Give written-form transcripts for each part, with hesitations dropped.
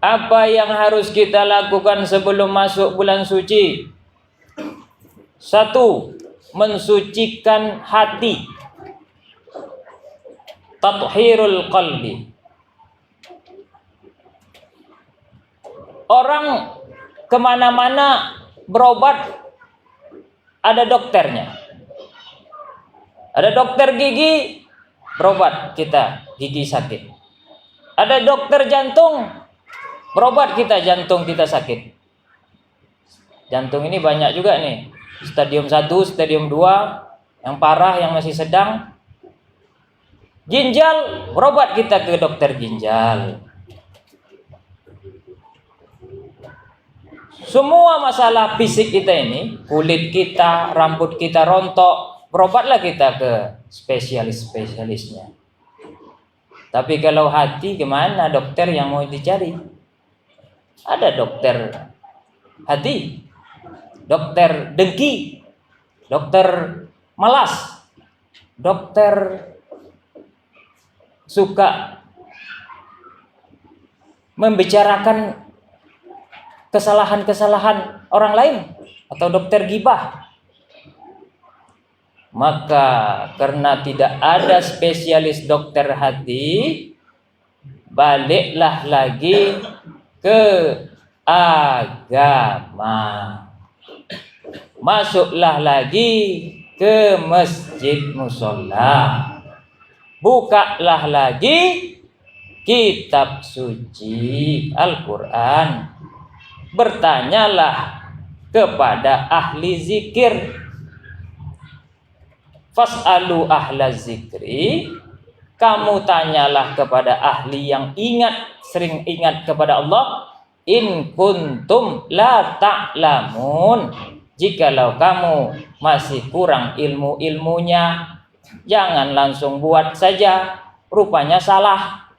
Apa yang harus kita lakukan sebelum masuk bulan suci? 1. Mensucikan hati. Tathhirul qalbi. Orang kemana-mana berobat, ada dokternya. Ada dokter gigi, berobat kita, gigi sakit. Ada dokter jantung, berobat kita, jantung kita sakit. Jantung ini banyak juga nih. Stadium 1, stadium 2, yang parah, yang masih sedang. Ginjal, berobat kita ke dokter ginjal. Semua masalah fisik kita ini, kulit kita, rambut kita rontok, berobatlah kita ke spesialis-spesialisnya. Tapi kalau hati, gimana dokter yang mau dicari? Ada dokter hati, dokter dengki, dokter malas, dokter suka membicarakan kesalahan-kesalahan orang lain, atau dokter gibah. Maka karena tidak ada spesialis dokter hati, baliklah lagi ke agama. Masuklah lagi ke masjid musholla. Bukalah lagi kitab suci Al-Quran. Bertanyalah kepada ahli zikir. Fas'alu ahla zikri. Kamu tanyalah kepada ahli yang sering ingat kepada Allah. In kuntum la ta'lamun. Jikalau kamu masih kurang ilmu-ilmunya, jangan langsung buat saja, rupanya salah.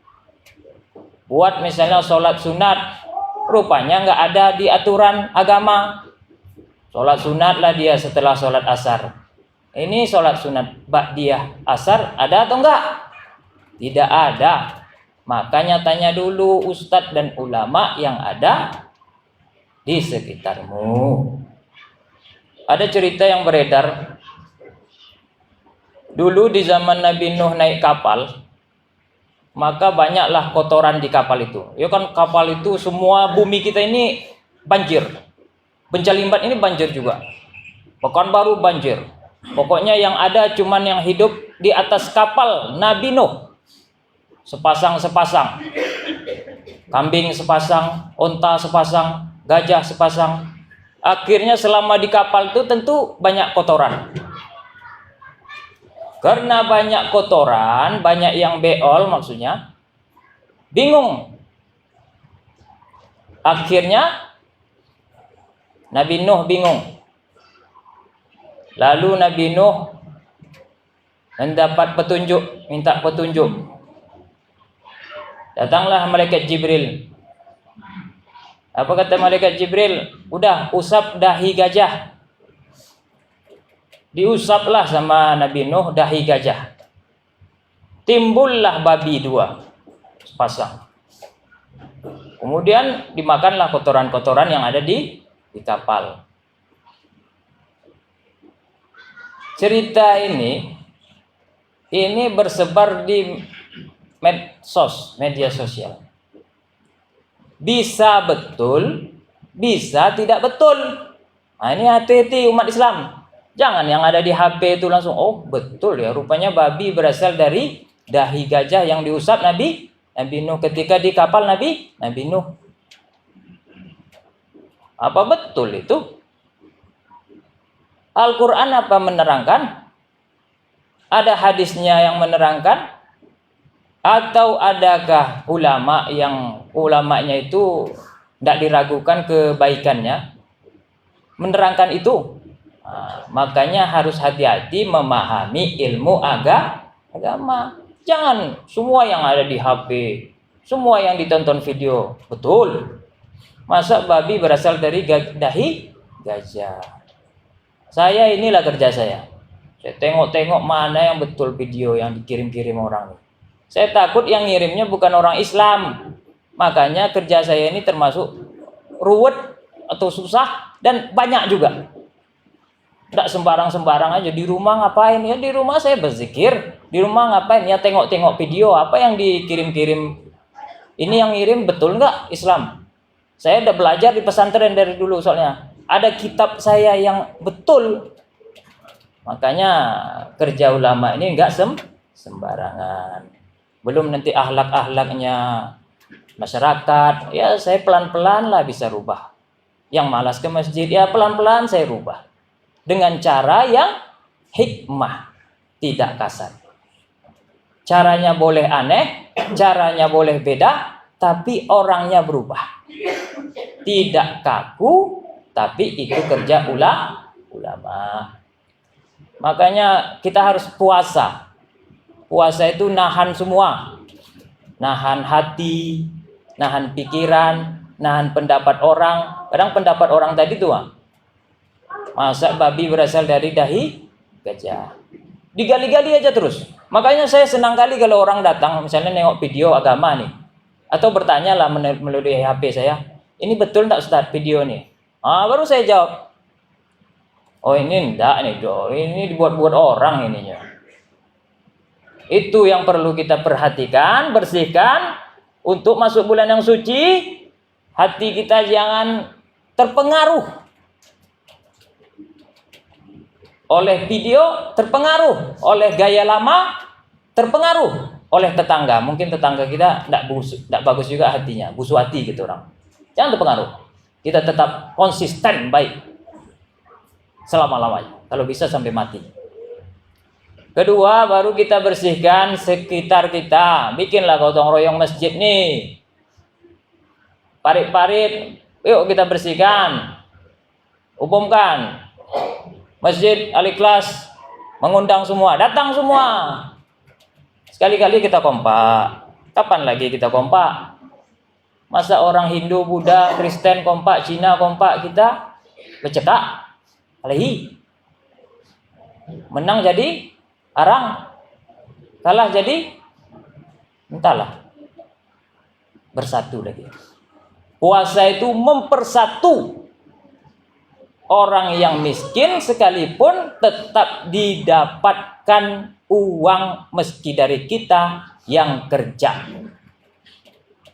Buat misalnya sholat sunat, rupanya nggak ada di aturan agama. Sholat sunat lah dia setelah sholat asar. Ini sholat sunat ba'diyah asar ada atau enggak? Tidak ada. Makanya tanya dulu ustadz dan ulama yang ada di sekitarmu. Ada cerita yang beredar. Dulu di zaman Nabi Nuh naik kapal, maka banyaklah kotoran di kapal itu. Ya kan kapal itu semua bumi kita ini banjir. Pencalimbat ini banjir juga. Pekanbaru banjir. Pokoknya yang ada cuman yang hidup di atas kapal Nabi Nuh. Sepasang-sepasang. Kambing sepasang, onta sepasang, gajah sepasang. Akhirnya selama di kapal itu tentu banyak kotoran. Karena banyak kotoran, banyak yang beol maksudnya. Bingung. Akhirnya Nabi Nuh bingung. Lalu Nabi Nuh mendapat petunjuk, minta petunjuk. Datanglah malaikat Jibril. Apa kata malaikat Jibril? Udah, usap dahi gajah. Diusaplah sama Nabi Nuh dahi gajah. Timbullah babi 2 sepasang. Kemudian dimakanlah kotoran-kotoran yang ada di kapal. Cerita ini bersebar di media sosial. Bisa betul, bisa tidak betul. Nah, ini hati-hati umat Islam. Jangan yang ada di HP itu langsung, oh betul ya, rupanya babi berasal dari dahi gajah yang diusap Nabi Nuh ketika di kapal Nabi Nuh. Apa betul itu? Al-Quran apa menerangkan? Ada hadisnya yang menerangkan? Atau adakah ulamanya itu tidak diragukan kebaikannya menerangkan itu? Nah, makanya harus hati-hati memahami ilmu agama. Jangan semua yang ada di HP, semua yang ditonton video betul. Masa babi berasal dari dahi gajah? Inilah kerja saya. Saya tengok-tengok mana yang betul video yang dikirim-kirim orang. Saya takut yang ngirimnya bukan orang Islam. Makanya kerja saya ini termasuk ruwet atau susah dan banyak juga. Tidak sembarang-sembarang aja. Di rumah ngapain? Ya di rumah saya berzikir. Di rumah ngapain? Ya tengok-tengok video. Apa yang dikirim-kirim. Ini yang ngirim betul nggak Islam? Saya udah belajar di pesantren dari dulu soalnya. Ada kitab saya yang betul. Makanya kerja ulama ini nggak sembarangan. Belum nanti akhlak-akhlaknya masyarakat. Ya saya pelan-pelan lah bisa rubah. Yang malas ke masjid ya pelan-pelan saya rubah. Dengan cara yang hikmah, tidak kasar. Caranya boleh aneh, caranya boleh beda, tapi orangnya berubah. Tidak kaku, tapi itu kerja ulama. Makanya kita harus puasa. Puasa itu nahan semua. Nahan hati, nahan pikiran, nahan pendapat orang. Kadang pendapat orang tadi tuh, masa babi berasal dari dahi gajah. Digali-gali aja terus. Makanya saya senang kali kalau orang datang misalnya nengok video agama nih. Atau bertanya lah melalui HP saya. Ini betul enggak Ustaz video nih? Baru saya jawab. Oh ini enggak nih Jo. Ini dibuat-buat orang ininya. Itu yang perlu kita perhatikan, bersihkan. Untuk masuk bulan yang suci. Hati kita jangan terpengaruh oleh video, terpengaruh oleh gaya lama, terpengaruh oleh tetangga. Mungkin tetangga kita tidak bagus juga hatinya, busuk hati gitu orang. Jangan terpengaruh. Kita tetap konsisten baik selama-lamanya. Kalau bisa sampai mati. Kedua, baru kita bersihkan sekitar kita. Bikinlah gotong royong masjid nih. Parit-parit, yuk kita bersihkan. Umumkan. Masjid Al-Ikhlas mengundang semua, datang semua. Sekali-kali kita kompak. Kapan lagi kita kompak? Masa orang Hindu, Buddha, Kristen kompak, Cina kompak, kita bercekak. Alaihi. Menang jadi arang. Kalah jadi entahlah. Bersatu lagi. Puasa itu mempersatu. Orang yang miskin sekalipun tetap didapatkan uang meski dari kita yang kerja.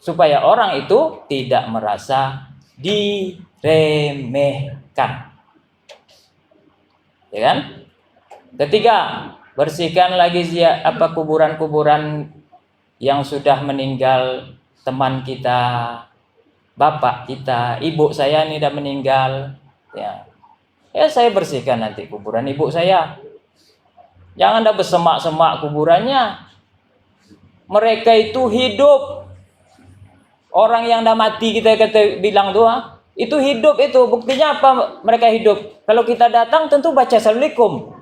Supaya orang itu tidak merasa diremehkan. Ya kan? Ketiga, bersihkan lagi kuburan-kuburan yang sudah meninggal, teman kita, bapak kita, ibu saya ini sudah meninggal. Ya, saya bersihkan nanti kuburan ibu saya. Jangan ada bersemak-semak kuburannya. Mereka itu hidup. Orang yang dah mati kita bilang doa, itu hidup itu. Buktinya apa mereka hidup? Kalau kita datang tentu baca Assalamualaikum.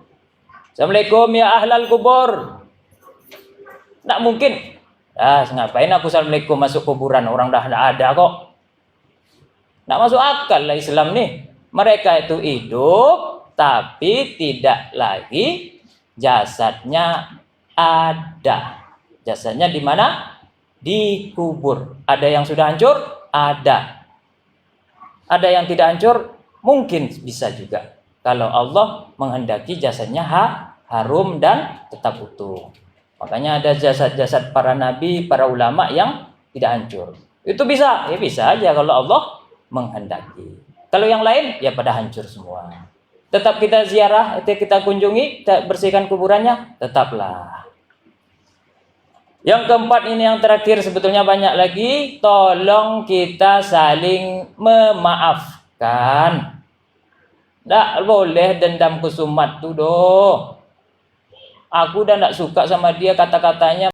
Assalamualaikum ya ahlal kubur. Tak mungkin. Ngapain aku Assalamualaikum masuk kuburan? Orang dah ada kok. Tak masuk akal lah Islam nih. Mereka itu hidup, tapi tidak lagi jasadnya ada. Jasadnya di mana? Dikubur. Ada yang sudah hancur? Ada. Ada yang tidak hancur? Mungkin bisa juga. Kalau Allah menghendaki jasadnya harum dan tetap utuh. Makanya ada jasad-jasad para nabi, para ulama yang tidak hancur. Itu bisa. Ya bisa aja kalau Allah menghendaki. Kalau yang lain, ya pada hancur semua. Tetap kita ziarah, kita kunjungi, kita bersihkan kuburannya, tetaplah. Yang keempat ini yang terakhir sebetulnya banyak lagi. Tolong kita saling memaafkan. Tak boleh dendam kusumat tuh doh. Aku udah tak suka sama dia kata-katanya.